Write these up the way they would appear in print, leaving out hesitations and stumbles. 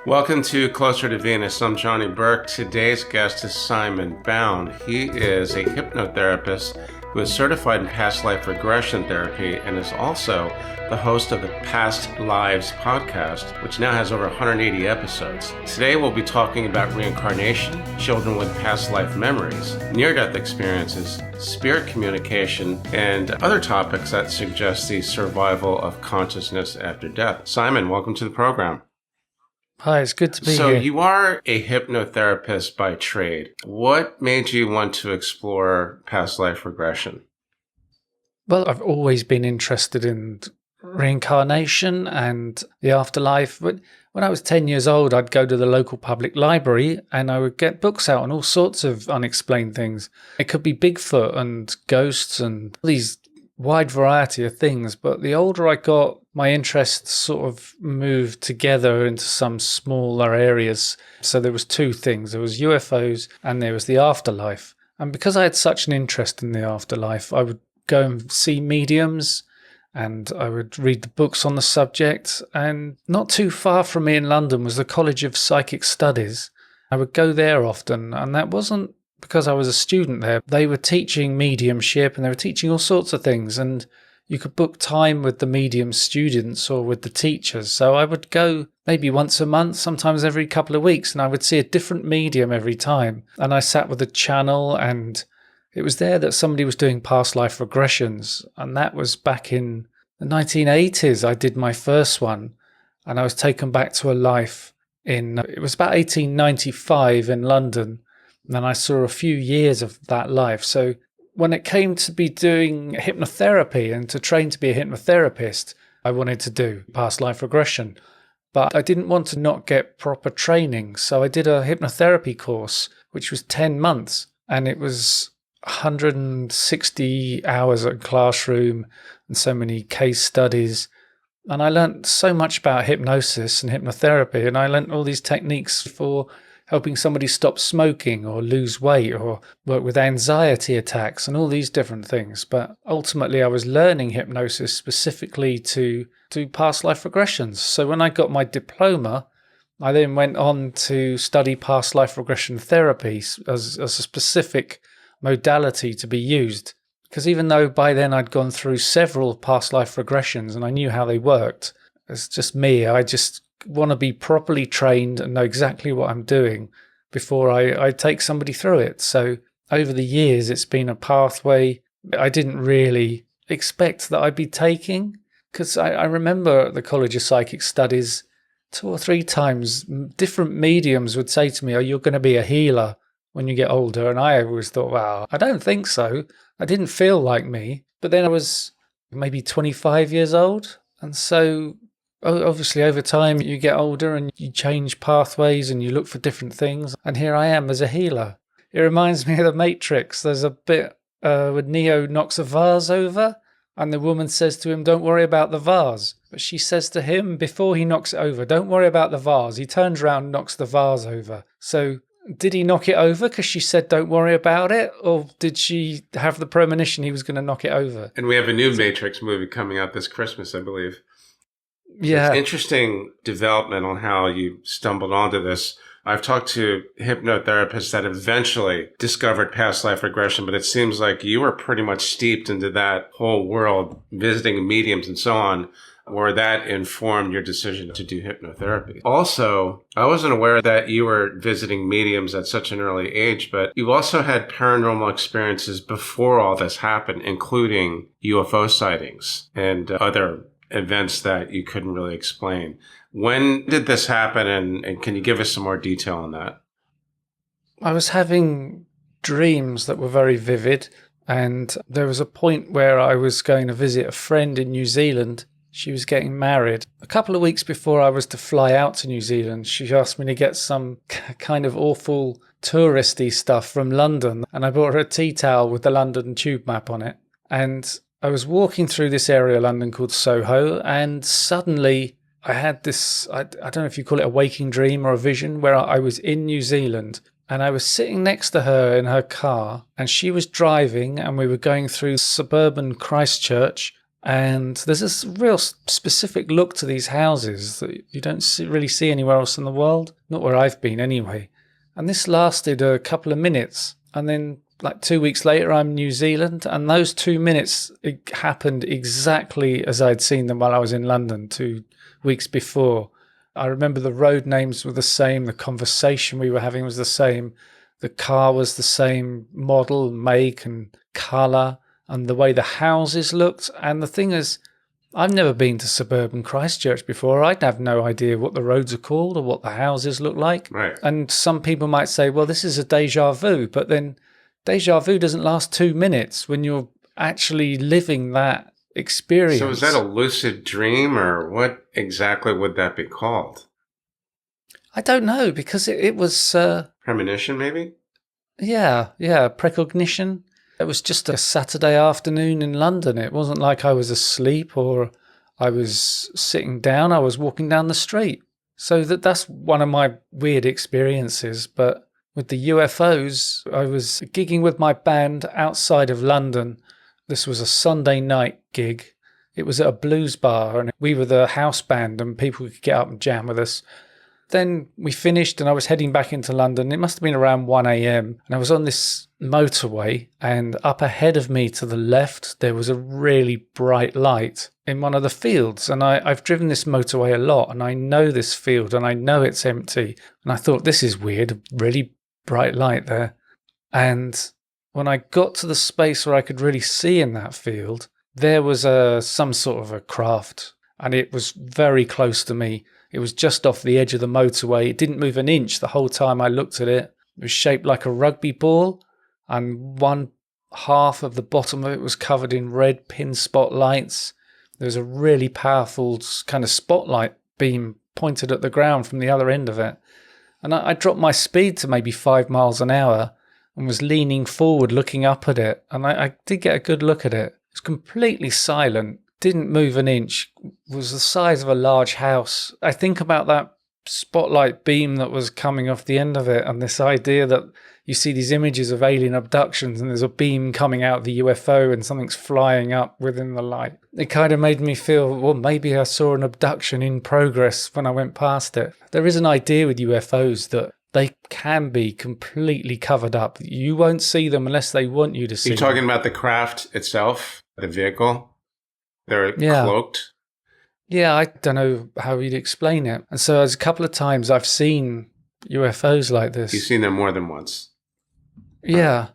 Welcome to Closer to Venus. I'm Johnny Burke. Today's guest is Simon Bown. He is a hypnotherapist who is certified in past life regression therapy and is also the host of the Past Lives podcast, which now has over 180 episodes. Today we'll be talking about reincarnation, children with past life memories, near-death experiences, spirit communication, and other topics that suggest the survival of consciousness after death. Simon, welcome to the program. Hi, it's good to be here. So you are a hypnotherapist by trade. What made you want to explore past life regression? Well, I've always been interested in reincarnation and the afterlife. But when I was 10 years old, I'd go to the local public library and I would get books out on all sorts of unexplained things. It could be Bigfoot and ghosts and these wide variety of things. But the older I got, my interests sort of moved together into some smaller areas. So there was two things. There was UFOs and there was the afterlife. And because I had such an interest in the afterlife, I would go and see mediums and I would read the books on the subject. And not too far from me in London was the College of Psychic Studies. I would go there often, and that wasn't because I was a student there. They were teaching mediumship and they were teaching all sorts of things, and you could book time with the medium students or with the teachers. So I would go maybe once a month, sometimes every couple of weeks, and I would see a different medium every time. And I sat with a channel, and it was there that somebody was doing past life regressions. And that was back in the 1980s. I did my first one, and I was taken back to a life it was about 1895 in London. And then I saw a few years of that life. So when it came to be doing hypnotherapy and to train to be a hypnotherapist, I wanted to do past life regression. But I didn't want to not get proper training. So I did a hypnotherapy course, which was 10 months. And it was 160 hours at classroom and so many case studies. And I learned so much about hypnosis and hypnotherapy. And I learned all these techniques for helping somebody stop smoking or lose weight or work with anxiety attacks and all these different things. But ultimately, I was learning hypnosis specifically to do past life regressions. So when I got my diploma, I then went on to study past life regression therapy as a specific modality to be used. Because even though by then I'd gone through several past life regressions and I knew how they worked, it's just me. I just want to be properly trained and know exactly what I'm doing before I take somebody through it. So over the years, it's been a pathway I didn't really expect that I'd be taking, because I remember at the College of Psychic Studies 2 or 3 times, different mediums would say to me, "Oh, you're going to be a healer when you get older." And I always thought, wow, I don't think so. I didn't feel like me. But then I was maybe 25 years old. And so obviously, over time, you get older and you change pathways and you look for different things. And here I am as a healer. It reminds me of The Matrix. There's a bit where Neo knocks a vase over and the woman says to him, "Don't worry about the vase." But she says to him before he knocks it over, "Don't worry about the vase." He turns around and knocks the vase over. So did he knock it over because she said, "Don't worry about it"? Or did she have the premonition he was going to knock it over? And we have a new Matrix movie coming out this Christmas, I believe. Yeah. It's interesting development on how you stumbled onto this. I've talked to hypnotherapists that eventually discovered past life regression, but it seems like you were pretty much steeped into that whole world, visiting mediums and so on, where that informed your decision to do hypnotherapy. Also, I wasn't aware that you were visiting mediums at such an early age, but you've also had paranormal experiences before all this happened, including UFO sightings and other events that you couldn't really explain. When did this happen, and can you give us some more detail on that? I was having dreams that were very vivid, and there was a point where I was going to visit a friend in New Zealand. She was getting married. A couple of weeks before I was to fly out to New Zealand, she asked me to get some kind of awful touristy stuff from London, and I bought her a tea towel with the London tube map on it. And I was walking through this area of London called Soho, and suddenly I had this, I don't know if you call it a waking dream or a vision, where I was in New Zealand and I was sitting next to her in her car, and she was driving and we were going through suburban Christchurch, And there's this real specific look to these houses that you don't really see anywhere else in the world. Not where I've been anyway. And this lasted a couple of minutes. And then like 2 weeks later, I'm in New Zealand. And those 2 minutes it happened exactly as I'd seen them while I was in London 2 weeks before. I remember the road names were the same. The conversation we were having was the same. The car was the same model, make and colour, and the way the houses looked. And the thing is, I've never been to suburban Christchurch before. I'd have no idea what the roads are called or what the houses look like. Right. And some people might say, well, this is a déjà vu. But then déjà vu doesn't last 2 minutes when you're actually living that experience. So is that a lucid dream, or what exactly would that be called? I don't know, because it was... premonition, maybe? Yeah, precognition. It was just a Saturday afternoon in London. It wasn't like I was asleep or I was sitting down. I was walking down the street. So that's one of my weird experiences. But with the UFOs, I was gigging with my band outside of London. This was a Sunday night gig. It was at a blues bar, and we were the house band, and people could get up and jam with us. Then we finished and I was heading back into London. It must have been around 1 a.m. and I was on this motorway, and up ahead of me to the left, there was a really bright light in one of the fields. And I've driven this motorway a lot, and I know this field and I know it's empty. And I thought, this is weird, a really bright light there. And when I got to the space where I could really see in that field, there was some sort of a craft, and it was very close to me. It was just off the edge of the motorway. It didn't move an inch the whole time I looked at it. It was shaped like a rugby ball, and one half of the bottom of it was covered in red pin spotlights. There was a really powerful kind of spotlight beam pointed at the ground from the other end of it. And I dropped my speed to maybe 5 miles an hour and was leaning forward looking up at it. And I did get a good look at it. It was completely silent. Didn't move an inch, was the size of a large house. I think about that spotlight beam that was coming off the end of it, and this idea that you see these images of alien abductions and there's a beam coming out of the UFO and something's flying up within the light. It kind of made me feel, well, maybe I saw an abduction in progress when I went past it. There is an idea with UFOs that they can be completely covered up. You won't see them unless they want you to see them. You're talking about the craft itself, the vehicle? They're cloaked? Yeah, I don't know how you'd explain it. And so there's a couple of times I've seen UFOs like this. You've seen them more than once? Yeah.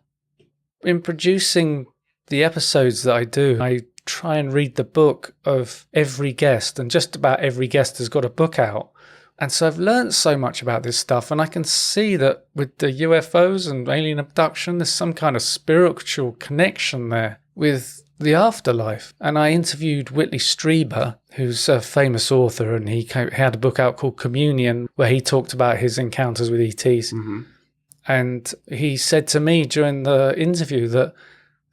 In producing the episodes that I do, I try and read the book of every guest, and just about every guest has got a book out. And so I've learned so much about this stuff, and I can see that with the UFOs and alien abduction, there's some kind of spiritual connection there with the afterlife. And I interviewed Whitley Strieber, who's a famous author, and he had a book out called Communion, where he talked about his encounters with ETs. Mm-hmm. And he said to me during the interview that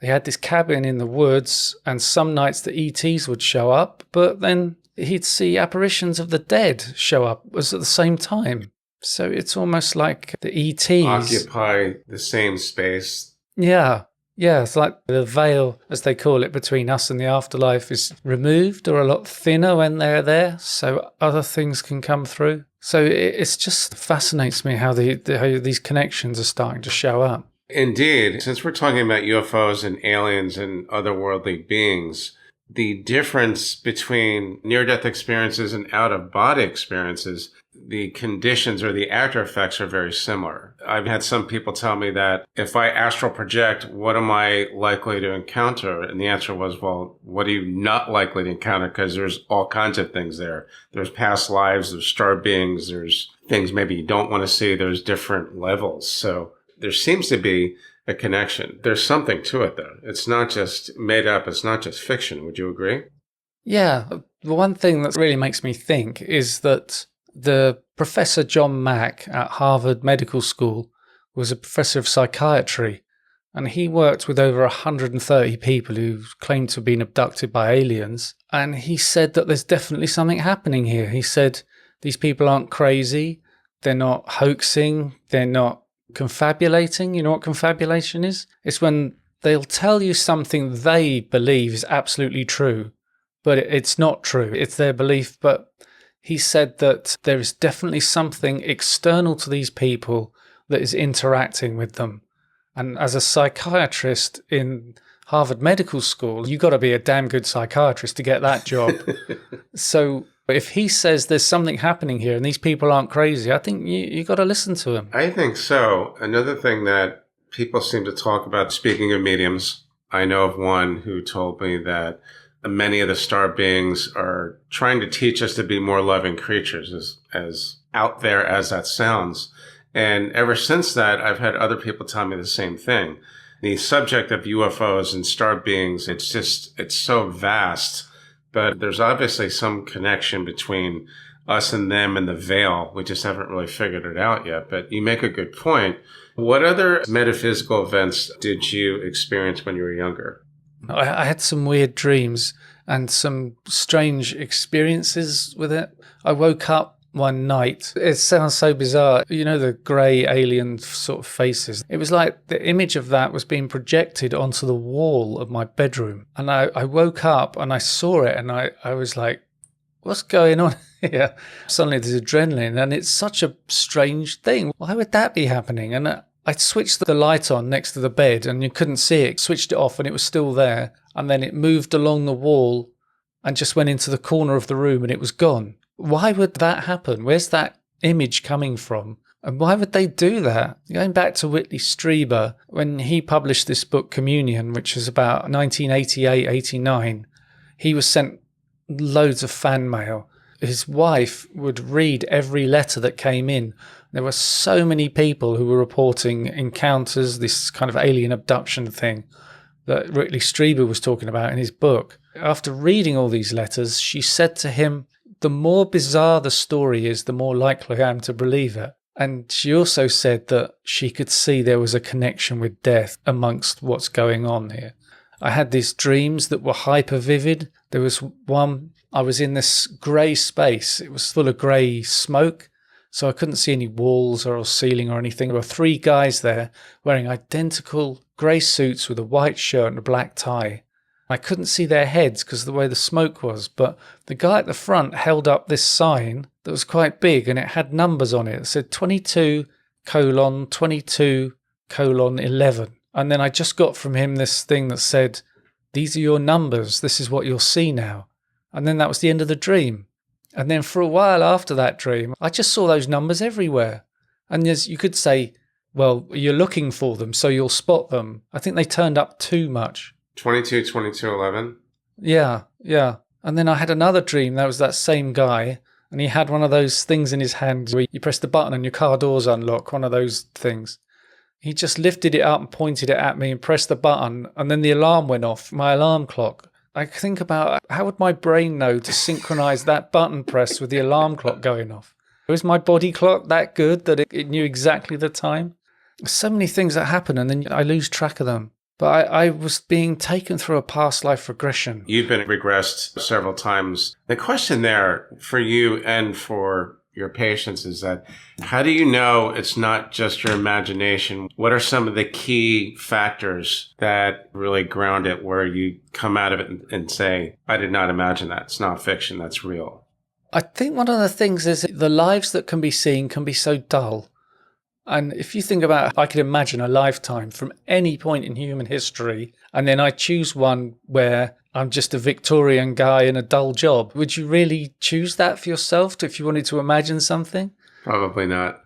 they had this cabin in the woods, and some nights the ETs would show up, but then he'd see apparitions of the dead show up at the same time. So it's almost like the ETs occupy the same space. Yeah, it's like the veil, as they call it, between us and the afterlife is removed or a lot thinner when they're there, so other things can come through. So it just fascinates me how these connections are starting to show up. Indeed. Since we're talking about UFOs and aliens and otherworldly beings, the difference between near-death experiences and out-of-body experiences, the conditions or the after effects are very similar. I've had some people tell me that if I astral project, what am I likely to encounter? And the answer was, well, what are you not likely to encounter? Because there's all kinds of things there. There's past lives, there's star beings, there's things maybe you don't want to see, there's different levels. So there seems to be a connection. There's something to it, though. It's not just made up. It's not just fiction. Would you agree? Yeah. The one thing that really makes me think is that the Professor John Mack at Harvard Medical School was a professor of psychiatry, and he worked with over 130 people who claimed to have been abducted by aliens. And he said that there's definitely something happening here. He said these people aren't crazy. They're not hoaxing. They're not confabulating. You know what confabulation is? It's when they'll tell you something they believe is absolutely true, but it's not true. It's their belief. But he said that there is definitely something external to these people that is interacting with them. And as a psychiatrist in Harvard Medical School, you got to be a damn good psychiatrist to get that job. So if he says there's something happening here and these people aren't crazy, I think you got to listen to him. I think so. Another thing that people seem to talk about, speaking of mediums, I know of one who told me that many of the star beings are trying to teach us to be more loving creatures, as out there as that sounds. And ever since that, I've had other people tell me the same thing. The subject of UFOs and star beings, it's so vast, but there's obviously some connection between us and them and the veil. We just haven't really figured it out yet. But you make a good point. What other metaphysical events did you experience when you were younger? I had some weird dreams and some strange experiences with it. I woke up one night. It sounds so bizarre. You know, the grey alien sort of faces. It was like the image of that was being projected onto the wall of my bedroom. And I woke up and I saw it and I was like, what's going on here? Suddenly there's adrenaline and it's such a strange thing. Why would that be happening? And I switched the light on next to the bed and you couldn't see it. Switched it off and it was still there. And then it moved along the wall and just went into the corner of the room and it was gone. Why would that happen? Where's that image coming from? And why would they do that? Going back to Whitley Strieber, when he published this book, Communion, which is about 1988-89, he was sent loads of fan mail. His wife would read every letter that came in. There were so many people who were reporting encounters, this kind of alien abduction thing that Whitley Strieber was talking about in his book. After reading all these letters, she said to him, the more bizarre the story is, the more likely I am to believe it. And she also said that she could see there was a connection with death amongst what's going on here. I had these dreams that were hyper vivid. There was one, I was in this grey space. It was full of grey smoke, so I couldn't see any walls or ceiling or anything. There were 3 guys there wearing identical grey suits with a white shirt and a black tie. I couldn't see their heads because of the way the smoke was, but the guy at the front held up this sign that was quite big and it had numbers on it. It said 22:22:11. And then I just got from him this thing that said, these are your numbers. This is what you'll see now. And then that was the end of the dream. And then for a while after that dream, I just saw those numbers everywhere. And as you could say, well, you're looking for them, so you'll spot them. I think they turned up too much. 22:22:11. Yeah. And then I had another dream. That was that same guy. And he had one of those things in his hand where you press the button and your car doors unlock, one of those things. He just lifted it up and pointed it at me and pressed the button. And then the alarm went off, my alarm clock. I think about how would my brain know to synchronize that button press with the alarm clock going off? Was my body clock that good that it knew exactly the time? So many things that happen and then I lose track of them. But I was being taken through a past life regression. You've been regressed several times. The question there for you and for your patients is that how do you know it's not just your imagination? What are some of the key factors that really ground it where you come out of it and say, I did not imagine that. It's not fiction. That's real. I think one of the things is the lives that can be seen can be so dull. And if you think about it, I could imagine a lifetime from any point in human history, and then I choose one where I'm just a Victorian guy in a dull job. Would you really choose that for yourself if you wanted to imagine something? Probably not.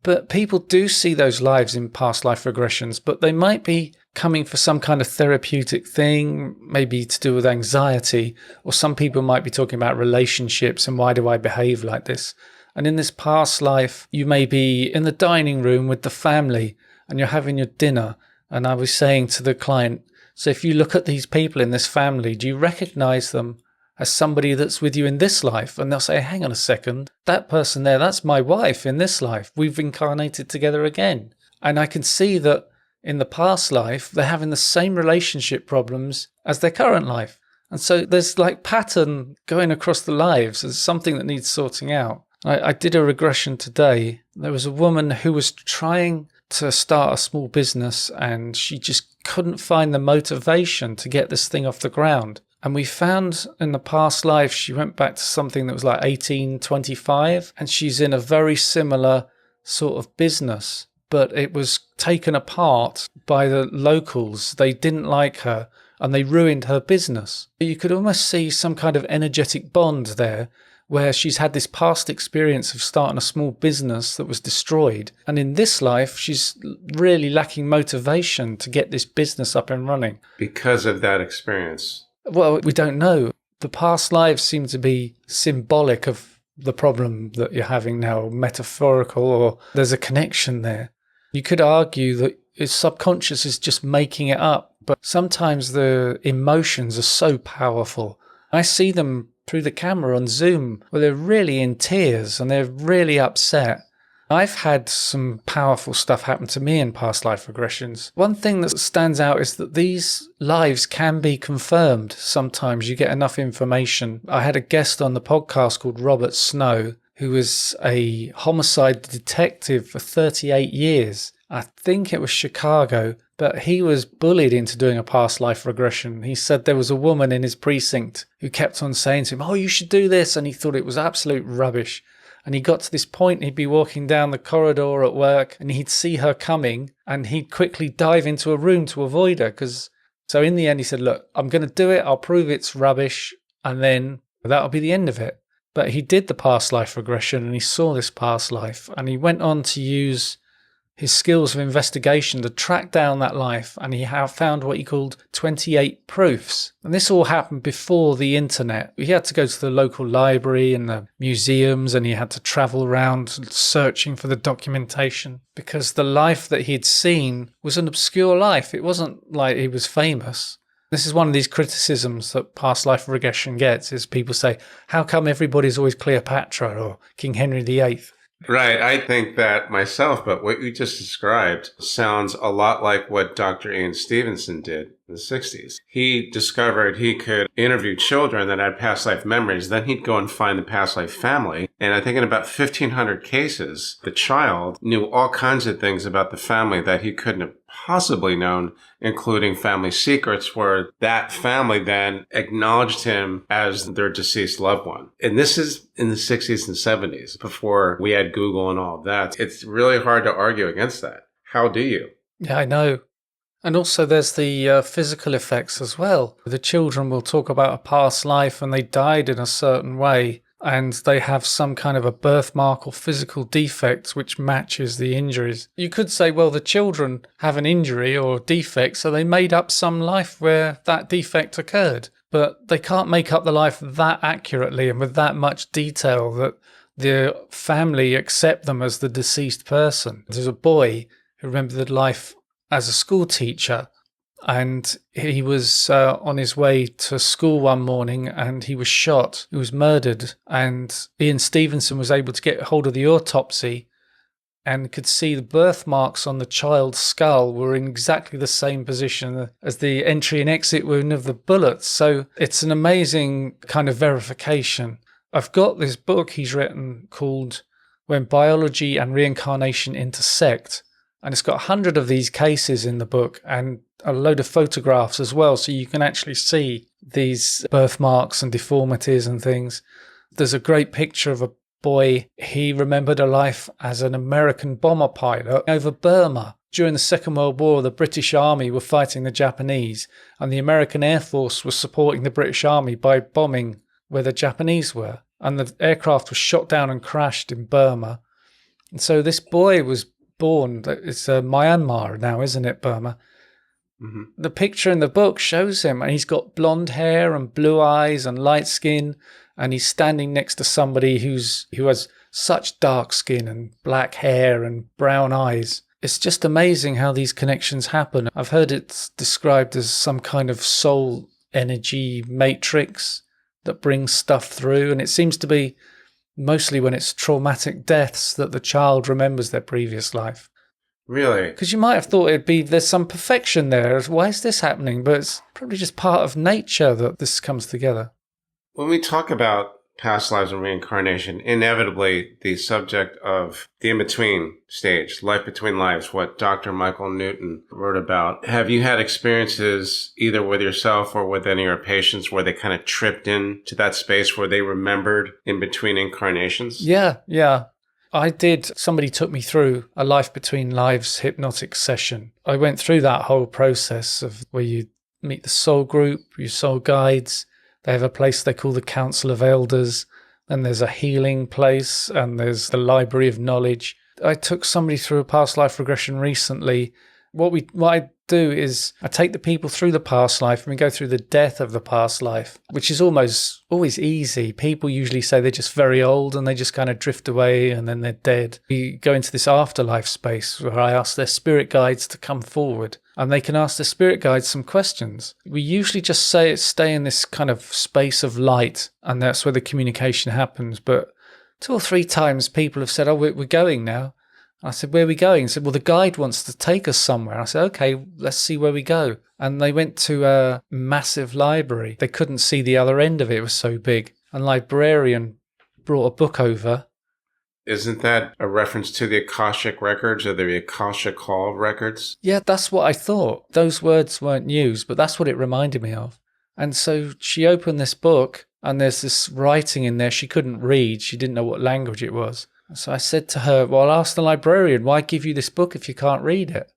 But people do see those lives in past life regressions, but they might be coming for some kind of therapeutic thing, maybe to do with anxiety, or some people might be talking about relationships and why do I behave like this? And in this past life, you may be in the dining room with the family and you're having your dinner. And I was saying to the client, so if you look at these people in this family, do you recognize them as somebody that's with you in this life? And they'll say, hang on a second, that person there, that's my wife in this life. We've incarnated together again. And I can see that in the past life, they're having the same relationship problems as their current life. And so there's like pattern going across the lives. There's something that needs sorting out. I did a regression today. There was a woman who was trying to start a small business and she just couldn't find the motivation to get this thing off the ground. And we found in the past life, she went back to something that was like 1825, and she's in a very similar sort of business, but it was taken apart by the locals. They didn't like her and they ruined her business. You could almost see some kind of energetic bond there, where she's had this past experience of starting a small business that was destroyed. And in this life, she's really lacking motivation to get this business up and running. Because of that experience. Well, we don't know. The past lives seem to be symbolic of the problem that you're having now, metaphorical, or there's a connection there. You could argue that his subconscious is just making it up, but sometimes the emotions are so powerful. I see them through the camera on Zoom where they're really in tears and they're really upset. I've had some powerful stuff happen to me in past life regressions. One thing that stands out is that these lives can be confirmed. Sometimes you get enough information. I had a guest on the podcast called Robert Snow, who was a homicide detective for 38 years. I think it was Chicago, but he was bullied into doing a past life regression. He said there was a woman in his precinct who kept on saying to him, "Oh, you should do this," and he thought it was absolute rubbish. And he got to this point, he'd be walking down the corridor at work and he'd see her coming and he'd quickly dive into a room to avoid her. So in the end, he said, "Look, I'm going to do it. I'll prove it's rubbish. And then that'll be the end of it." But he did the past life regression and he saw this past life and he went on to use his skills of investigation to track down that life, and he found what he called 28 proofs. And this all happened before the internet. He had to go to the local library and the museums, and he had to travel around searching for the documentation, because the life that he'd seen was an obscure life. It wasn't like he was famous. This is one of these criticisms that past life regression gets, is people say, how come everybody's always Cleopatra or King Henry VIII? Right. I think that myself, but what you just described sounds a lot like what Dr. Ian Stevenson did in the 60s. He discovered he could interview children that had past life memories. Then he'd go and find the past life family. And I think in about 1,500 cases, the child knew all kinds of things about the family that he couldn't have possibly known, including family secrets, where that family then acknowledged him as their deceased loved one. And this is in the 60s and 70s, before we had Google and all of that. It's really hard to argue against that. How do you? Yeah, I know. And also there's the physical effects as well. The children will talk about a past life and they died in a certain way, and they have some kind of a birthmark or physical defect which matches the injuries. You could say, well, the children have an injury or defect, so they made up some life where that defect occurred. But they can't make up the life that accurately and with that much detail that the family accept them as the deceased person. There's a boy who remembered life as a school teacher, and he was on his way to school one morning and he was shot. He was murdered, and Ian Stevenson was able to get hold of the autopsy and could see the birthmarks on the child's skull were in exactly the same position as the entry and exit wound of the bullets. So it's an amazing kind of verification. I've got this book he's written called When Biology and Reincarnation Intersect, and it's got 100 of these cases in the book and a load of photographs as well, so you can actually see these birthmarks and deformities and things. There's a great picture of a boy. He remembered a life as an American bomber pilot over Burma. During the Second World War, the British Army were fighting the Japanese, and the American Air Force was supporting the British Army by bombing where the Japanese were. And the aircraft was shot down and crashed in Burma. And so this boy was born. It's Myanmar now, isn't it, Burma? Mm-hmm. The picture in the book shows him, and he's got blonde hair and blue eyes and light skin, and he's standing next to somebody who has such dark skin and black hair and brown eyes. It's just amazing how these connections happen. I've heard it's described as some kind of soul energy matrix that brings stuff through, and it seems to be mostly when it's traumatic deaths that the child remembers their previous life. Really? Because you might have thought there's some perfection there. Why is this happening? But it's probably just part of nature that this comes together. When we talk about past lives and reincarnation, inevitably the subject of the in-between stage, life between lives, what Dr. Michael Newton wrote about. Have you had experiences either with yourself or with any of your patients where they kind of tripped into that space where they remembered in between incarnations? Yeah. I did. Somebody took me through a life between lives hypnotic session. I went through that whole process of where you meet the soul group, your soul guides. They have a place they call the Council of Elders. Then there's a healing place, and there's the Library of Knowledge. I took somebody through a past life regression recently. What I do is I take the people through the past life and we go through the death of the past life, which is almost always easy. People usually say they're just very old and they just kind of drift away and then they're dead. We go into this afterlife space where I ask their spirit guides to come forward and they can ask their spirit guides some questions. We usually just stay in this kind of space of light, and that's where the communication happens. But 2 or 3 times people have said, oh, we're going now. I said, where are we going? He said, well, the guide wants to take us somewhere. I said, okay, let's see where we go. And they went to a massive library. They couldn't see the other end of it. It was so big. And librarian brought a book over. Isn't that a reference to the Akashic records or the Akashic Hall records? Yeah, that's what I thought. Those words weren't used, but that's what it reminded me of. And so she opened this book and there's this writing in there she couldn't read. She didn't know what language it was. So I said to her, well, I'll ask the librarian, why give you this book if you can't read it?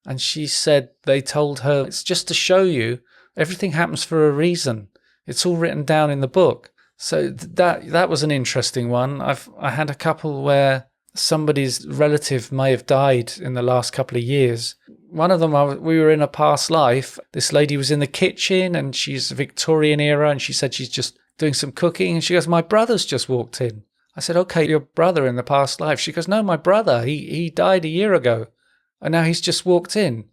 And she said they told her, it's just to show you everything happens for a reason. It's all written down in the book. So that was an interesting one. I had a couple where somebody's relative may have died in the last couple of years. One of them, we were in a past life. This lady was in the kitchen and she's Victorian era and she said she's just doing some cooking. And she goes, my brother's just walked in. I said, okay, your brother in the past life. She goes, no, my brother, he died a year ago. And now he's just walked in.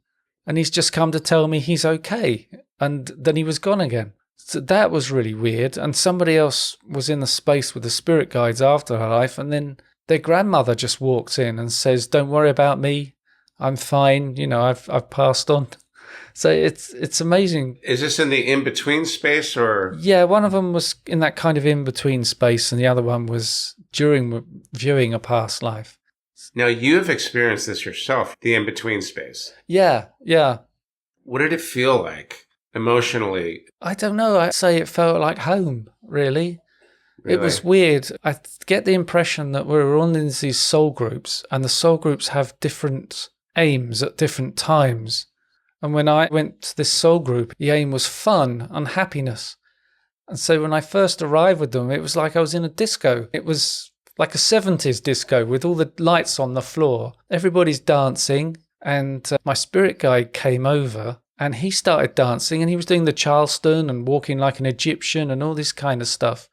And he's just come to tell me he's okay. And then he was gone again. So that was really weird. And somebody else was in the space with the spirit guides after her life. And then their grandmother just walks in and says, don't worry about me. I'm fine. You know, I've passed on. So it's amazing. Is this in the in-between space or? Yeah, one of them was in that kind of in-between space and the other one was during viewing a past life. Now, you've experienced this yourself, the in-between space. Yeah. What did it feel like emotionally? I don't know. I'd say it felt like home, really. It was weird. I get the impression that we're all in these soul groups and the soul groups have different aims at different times. And when I went to this soul group, the aim was fun and happiness. And so when I first arrived with them, it was like I was in a disco. It was like a 70s disco with all the lights on the floor. Everybody's dancing. And my spirit guide came over and he started dancing and he was doing the Charleston and walking like an Egyptian and all this kind of stuff.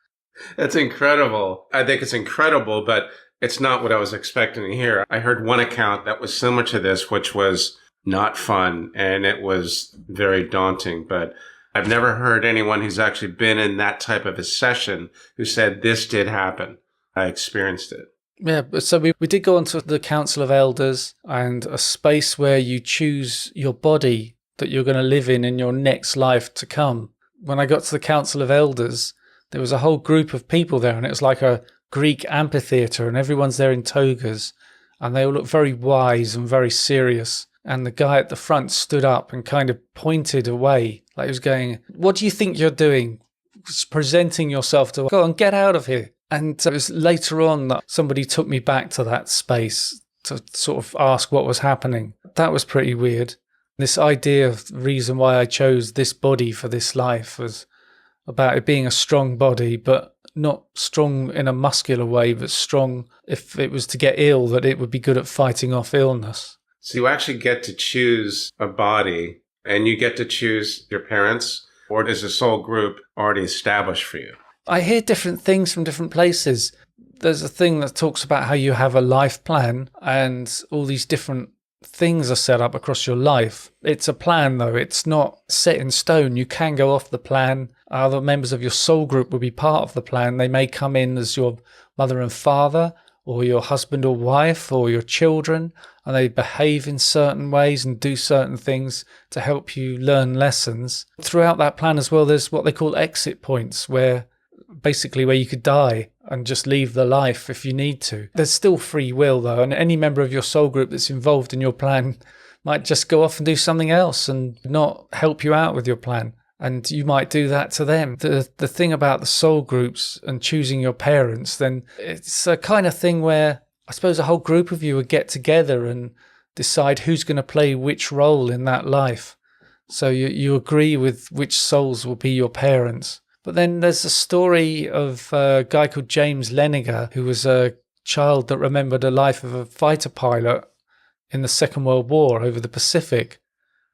That's incredible. I think it's incredible, but it's not what I was expecting to hear. I heard one account that was similar to this, which was not fun, and it was very daunting. But I've never heard anyone who's actually been in that type of a session who said this did happen. I experienced it. Yeah, so we did go onto the Council of Elders and a space where you choose your body that you're going to live in your next life to come. When I got to the Council of Elders, there was a whole group of people there, and it was like a Greek amphitheatre, and everyone's there in togas, and they all look very wise and very serious. And the guy at the front stood up and kind of pointed away, like he was going, what do you think you're doing? Presenting yourself to, go on, get out of here. And it was later on that somebody took me back to that space to sort of ask what was happening. That was pretty weird. This idea of the reason why I chose this body for this life was about it being a strong body, but not strong in a muscular way, but strong if it was to get ill, that it would be good at fighting off illness. So you actually get to choose a body and you get to choose your parents, or is the soul group already established for you? I hear different things from different places. There's a thing that talks about how you have a life plan and all these different things are set up across your life. It's a plan though. It's not set in stone. You can go off the plan. Other members of your soul group will be part of the plan. They may come in as your mother and father, or your husband or wife, or your children, and they behave in certain ways and do certain things to help you learn lessons. Throughout that plan as well, there's what they call exit points, where basically where you could die and just leave the life if you need to. There's still free will though, and any member of your soul group that's involved in your plan might just go off and do something else and not help you out with your plan. And you might do that to them. The thing about the soul groups and choosing your parents, then it's a kind of thing where I suppose a whole group of you would get together and decide who's going to play which role in that life. So you agree with which souls will be your parents. But then there's a story of a guy called James Leniger, who was a child that remembered the life of a fighter pilot in the Second World War over the Pacific.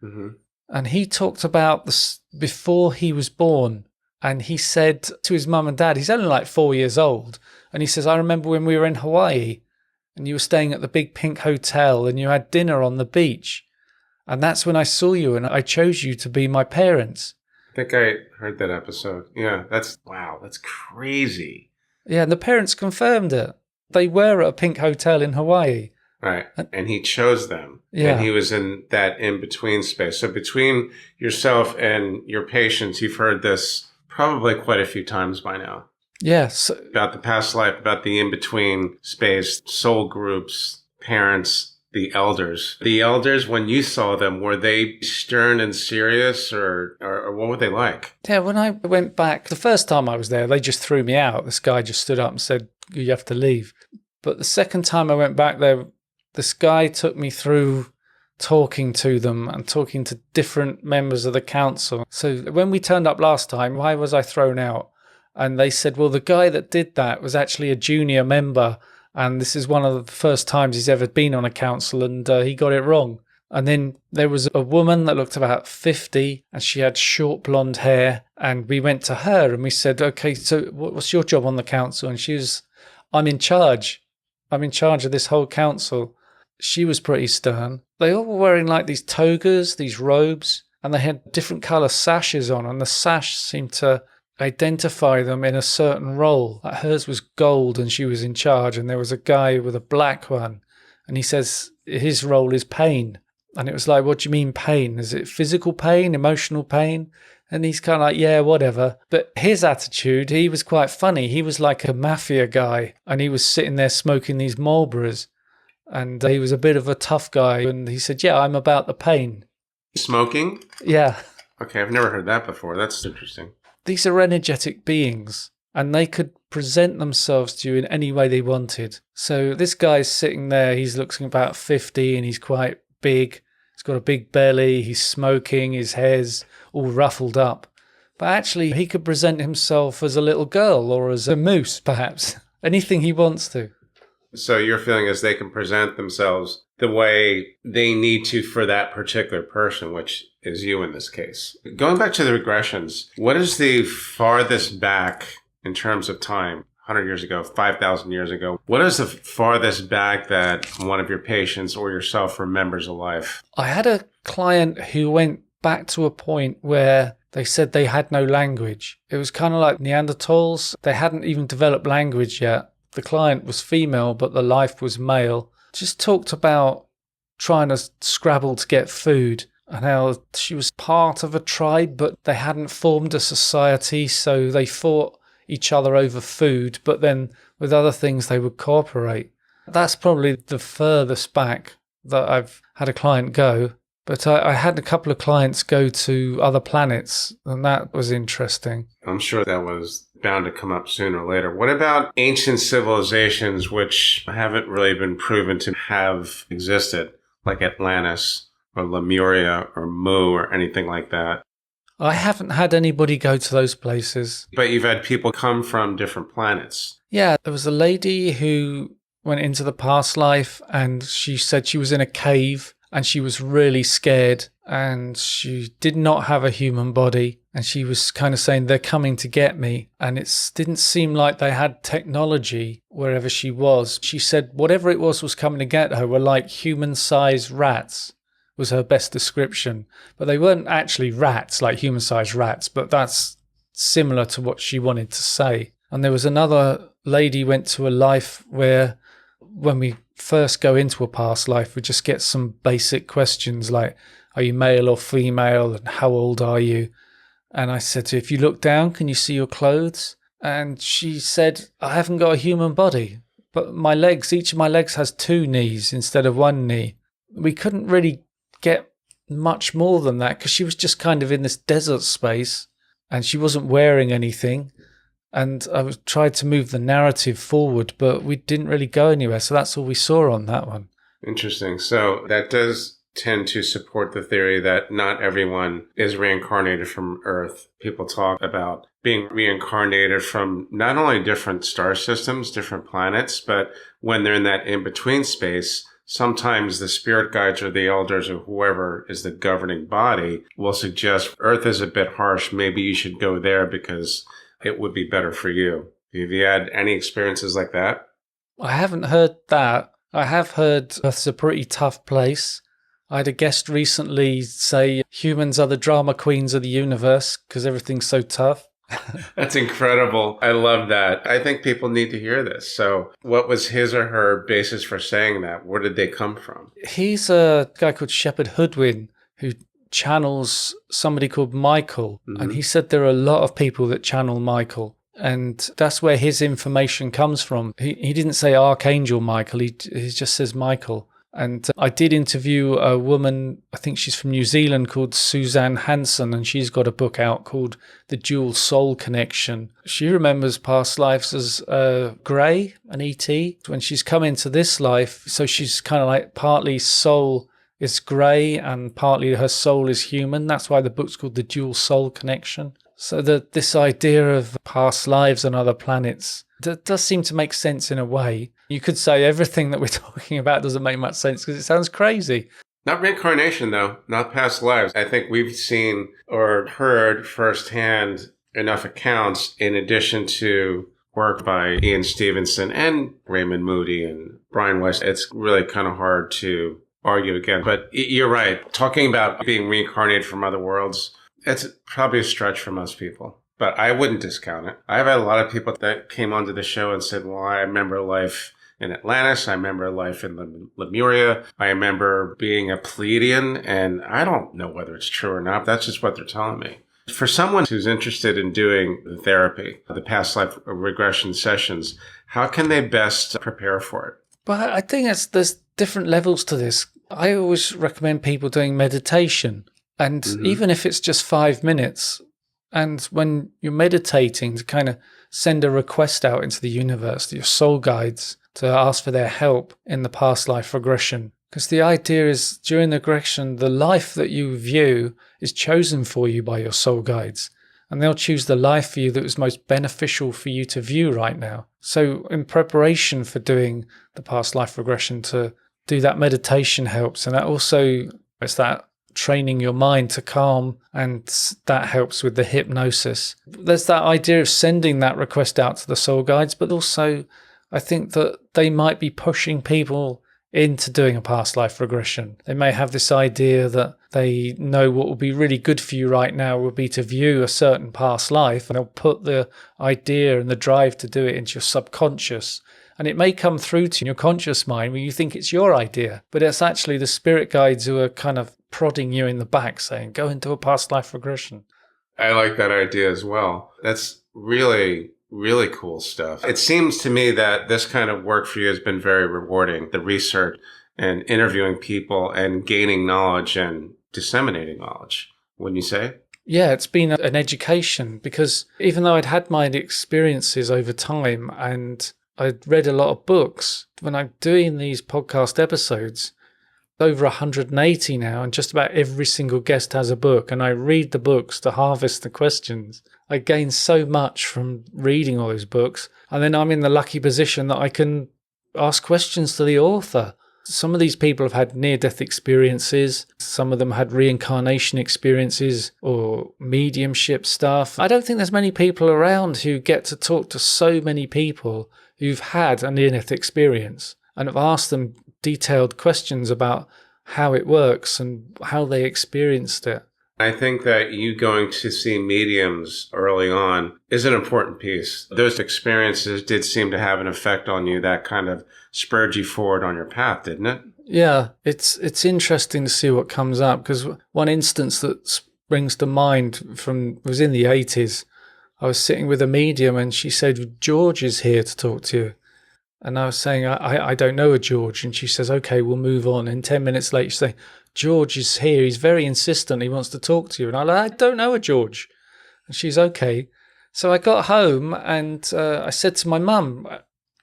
Mm-hmm. And he talked about this before he was born. And he said to his mum and dad, he's only like 4 years old. And he says, I remember when we were in Hawaii and you were staying at the Big Pink Hotel and you had dinner on the beach. And that's when I saw you and I chose you to be my parents. I think I heard that episode. Yeah, that's crazy. Yeah, and the parents confirmed it. They were at a pink hotel in Hawaii. Right, and he chose them. Yeah. And he was in that in-between space. So between yourself and your patients, you've heard this probably quite a few times by now. Yes. About the past life, about the in-between space, soul groups, parents, the elders. The elders, when you saw them, were they stern and serious or what were they like? Yeah, when I went back, the first time I was there, they just threw me out. This guy just stood up and said, you have to leave. But the second time I went back there, this guy took me through talking to them and talking to different members of the council. So when we turned up last time, why was I thrown out? And they said, well, the guy that did that was actually a junior member. And this is one of the first times he's ever been on a council and he got it wrong. And then there was a woman that looked about 50 and she had short blonde hair. And we went to her and we said, okay, so what's your job on the council? And she was, I'm in charge. I'm in charge of this whole council. She was pretty stern. They all were wearing like these togas, these robes, and they had different colour sashes on. And the sash seemed to identify them in a certain role. Like hers was gold and she was in charge, and there was a guy with a black one and he says his role is pain. And it was like, what do you mean pain? Is it physical pain, emotional pain? And he's kind of like, yeah, whatever. But his attitude, he was quite funny. He was like a mafia guy and he was sitting there smoking these Marlboros and he was a bit of a tough guy and he said, yeah, I'm about the pain. Smoking? Yeah. Okay, I've never heard that before. That's interesting. These are energetic beings and they could present themselves to you in any way they wanted. So this guy's sitting there, he's looking about 50 and he's quite big. He's got a big belly, he's smoking, his hair's all ruffled up. But actually he could present himself as a little girl or as a moose, perhaps. Anything he wants to. So your feeling is they can present themselves the way they need to for that particular person, which is you in this case. Going back to the regressions, what is the farthest back in terms of time? 100 years ago, 5,000 years ago. What is the farthest back that one of your patients or yourself remembers a life? I had a client who went back to a point where they said they had no language. It was kind of like Neanderthals. They hadn't even developed language yet. The client was female, but the life was male. Just talked about trying to scrabble to get food and how she was part of a tribe, but they hadn't formed a society, so they fought each other over food, but then with other things they would cooperate. That's probably the furthest back that I've had a client go. But I had a couple of clients go to other planets, and that was interesting. I'm sure that was bound to come up sooner or later. What about ancient civilizations which haven't really been proven to have existed, like Atlantis or Lemuria or Mu or anything like that? I haven't had anybody go to those places. But you've had people come from different planets. Yeah, there was a lady who went into the past life and she said she was in a cave and she was really scared and she did not have a human body. And she was kind of saying, they're coming to get me. And it didn't seem like they had technology wherever she was. She said whatever it was coming to get her were like human-sized rats, was her best description. But they weren't actually rats, like human-sized rats, but that's similar to what she wanted to say. And there was another lady went to a life where when we first go into a past life, we just get some basic questions like, are you male or female? And how old are you? And I said to her, if you look down, can you see your clothes? And she said, I haven't got a human body, but my legs, each of my legs has 2 knees instead of 1 knee. We couldn't really get much more than that because she was just kind of in this desert space and she wasn't wearing anything. And I tried to move the narrative forward, but we didn't really go anywhere. So that's all we saw on that one. Interesting. So that does tend to support the theory that not everyone is reincarnated from Earth. People talk about being reincarnated from not only different star systems, different planets, but when they're in that in-between space, sometimes the spirit guides or the elders or whoever is the governing body will suggest Earth is a bit harsh. Maybe you should go there because it would be better for you. Have you had any experiences like that? I haven't heard that. I have heard Earth's a pretty tough place. I had a guest recently say humans are the drama queens of the universe because everything's so tough. That's incredible. I love that. I think people need to hear this. So what was his or her basis for saying that? Where did they come from? He's a guy called Shepherd Hoodwin who channels somebody called Michael. Mm-hmm. And he said there are a lot of people that channel Michael. And that's where his information comes from. He didn't say Archangel Michael. He just says Michael. And I did interview a woman, I think she's from New Zealand, called Suzanne Hansen, and she's got a book out called The Dual Soul Connection. She remembers past lives as Grey, an E.T. When she's come into this life, so she's kind of like partly soul is grey and partly her soul is human. That's why the book's called The Dual Soul Connection. So this idea of past lives on other planets does seem to make sense in a way. You could say everything that we're talking about doesn't make much sense because it sounds crazy. Not reincarnation, though. Not past lives. I think we've seen or heard firsthand enough accounts in addition to work by Ian Stevenson and Raymond Moody and Brian Weiss. It's really kind of hard to argue again. But you're right. Talking about being reincarnated from other worlds, it's probably a stretch for most people. But I wouldn't discount it. I've had a lot of people that came onto the show and said, well, I remember life in Atlantis. I remember life in Lemuria. I remember being a Pleiadian. And I don't know whether it's true or not. That's just what they're telling me. For someone who's interested in doing the therapy, the past life regression sessions, how can they best prepare for it? But I think there's different levels to this. I always recommend people doing meditation. And even if it's just 5 minutes, and when you're meditating, to kind of send a request out into the universe to your soul guides to ask for their help in the past life regression. Because the idea is during the regression, the life that you view is chosen for you by your soul guides. And they'll choose the life for you that was most beneficial for you to view right now. So in preparation for doing the past life regression, to do that meditation helps. And that also, it's that training your mind to calm, and that helps with the hypnosis. There's that idea of sending that request out to the soul guides, but also I think that they might be pushing people into doing a past life regression. They may have this idea that they know what will be really good for you right now would be to view a certain past life, and they'll put the idea and the drive to do it into your subconscious. And it may come through to your conscious mind where you think it's your idea, but it's actually the spirit guides who are kind of prodding you in the back saying, go into a past life regression. I like that idea as well. That's really, really cool stuff. It seems to me that this kind of work for you has been very rewarding, the research and interviewing people and gaining knowledge and disseminating knowledge, wouldn't you say? Yeah, it's been an education, because even though I'd had my experiences over time and I'd read a lot of books, when I'm doing these podcast episodes, over 180 now, and just about every single guest has a book, and I read the books to harvest the questions. I gain so much from reading all those books, and then I'm in the lucky position that I can ask questions to the author. Some of these people have had near-death experiences. Some of them had reincarnation experiences or mediumship stuff. I don't think there's many people around who get to talk to so many people who've had a near-death experience and have asked them detailed questions about how it works and how they experienced it. I think that you going to see mediums early on is an important piece. Those experiences did seem to have an effect on you that kind of spurred you forward on your path, didn't it? Yeah, it's interesting to see what comes up, because one instance that springs to mind was in the 80s. I was sitting with a medium and she said, George is here to talk to you. And I was saying, I don't know a George. And she says, okay, we'll move on. And 10 minutes later, she says, George is here. He's very insistent. He wants to talk to you. And I'm like, I don't know a George. And she's okay. So I got home and I said to my mum,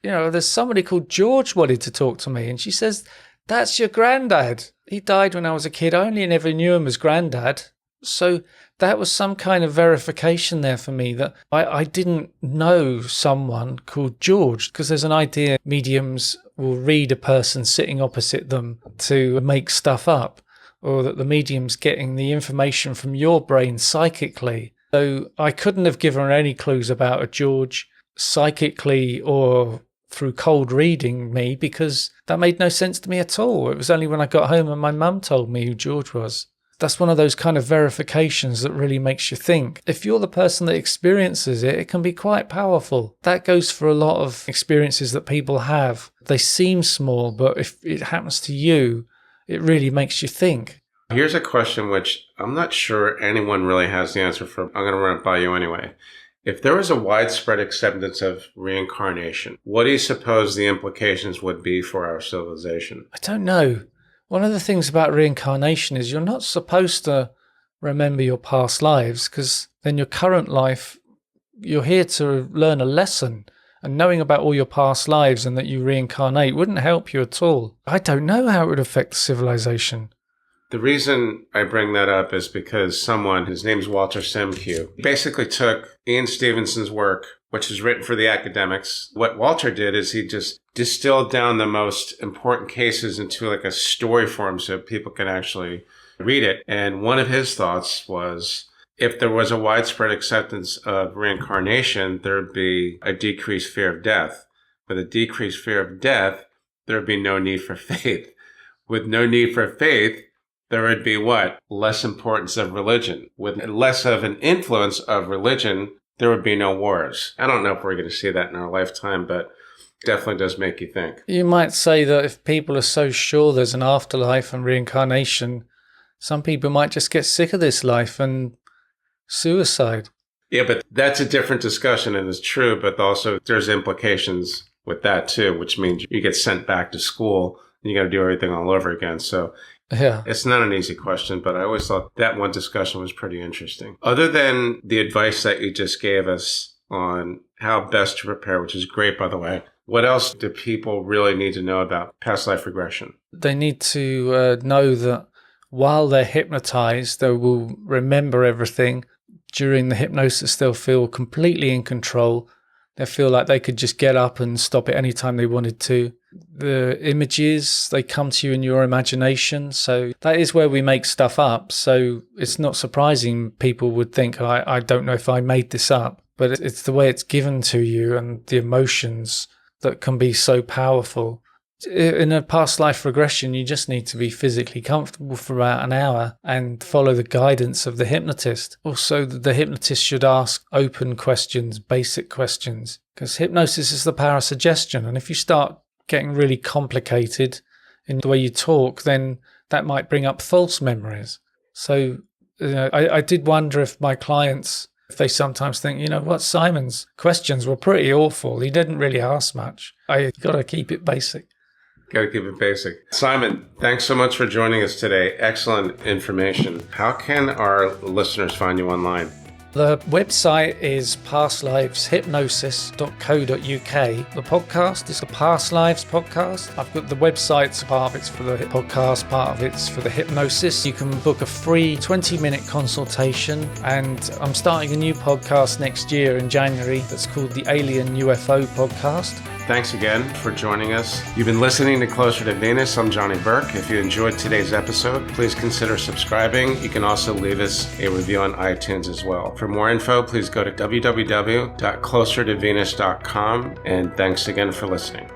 there's somebody called George wanted to talk to me. And she says, that's your granddad. He died when I was a kid. I only never knew him as granddad. So that was some kind of verification there for me that I didn't know someone called George, because there's an idea mediums will read a person sitting opposite them to make stuff up, or that the medium's getting the information from your brain psychically. So I couldn't have given her any clues about a George psychically or through cold reading me, because that made no sense to me at all. It was only when I got home and my mum told me who George was. That's one of those kind of verifications that really makes you think. If you're the person that experiences it, it can be quite powerful. That goes for a lot of experiences that people have. They seem small, but if it happens to you, it really makes you think. Here's a question which I'm not sure anyone really has the answer for. I'm going to run it by you anyway. If there was a widespread acceptance of reincarnation, what do you suppose the implications would be for our civilization? I don't know. One of the things about reincarnation is you're not supposed to remember your past lives, because then your current life, you're here to learn a lesson. And knowing about all your past lives and that you reincarnate wouldn't help you at all. I don't know how it would affect civilization. The reason I bring that up is because someone, his name's Walter Simcoe, basically took Ian Stevenson's work, which is written for the academics. What Walter did is he just distilled down the most important cases into like a story form so people can actually read it. And one of his thoughts was, if there was a widespread acceptance of reincarnation, there would be a decreased fear of death. With a decreased fear of death, there would be no need for faith. With no need for faith, there would be what? Less importance of religion. With less of an influence of religion, there would be no wars. I don't know if we're going to see that in our lifetime, but definitely does make you think. You might say that if people are so sure there's an afterlife and reincarnation, some people might just get sick of this life and suicide. Yeah, but that's a different discussion, and it's true, but also there's implications with that too, which means you get sent back to school and you got to do everything all over again. So yeah, it's not an easy question, but I always thought that one discussion was pretty interesting. Other than the advice that you just gave us on how best to prepare, which is great, by the way, what else do people really need to know about past life regression? They need to know that while they're hypnotized, they will remember everything. During the hypnosis, they'll feel completely in control. They feel like they could just get up and stop it anytime they wanted to. The images, they come to you in your imagination. So that is where we make stuff up. So it's not surprising people would think, I don't know if I made this up. But it's the way it's given to you and the emotions that can be so powerful. In a past life regression, you just need to be physically comfortable for about an hour and follow the guidance of the hypnotist. Also, the hypnotist should ask open questions, basic questions, because hypnosis is the power of suggestion. And if you start getting really complicated in the way you talk, then that might bring up false memories. So I did wonder if my clients, if they sometimes think, Simon's questions were pretty awful. He didn't really ask much. I got to keep it basic. Got to keep it basic. Simon, thanks so much for joining us today. Excellent information. How can our listeners find you online? The website is pastliveshypnosis.co.uk. The podcast is the Past Lives podcast. I've got the website, part of it's for the podcast, part of it's for the hypnosis. You can book a free 20-minute consultation, and I'm starting a new podcast next year in January that's called the Alien UFO Podcast. Thanks again for joining us. You've been listening to Closer to Venus. I'm Johnny Burke. If you enjoyed today's episode, please consider subscribing. You can also leave us a review on iTunes as well. For more info, please go to www.closertovenus.com. And thanks again for listening.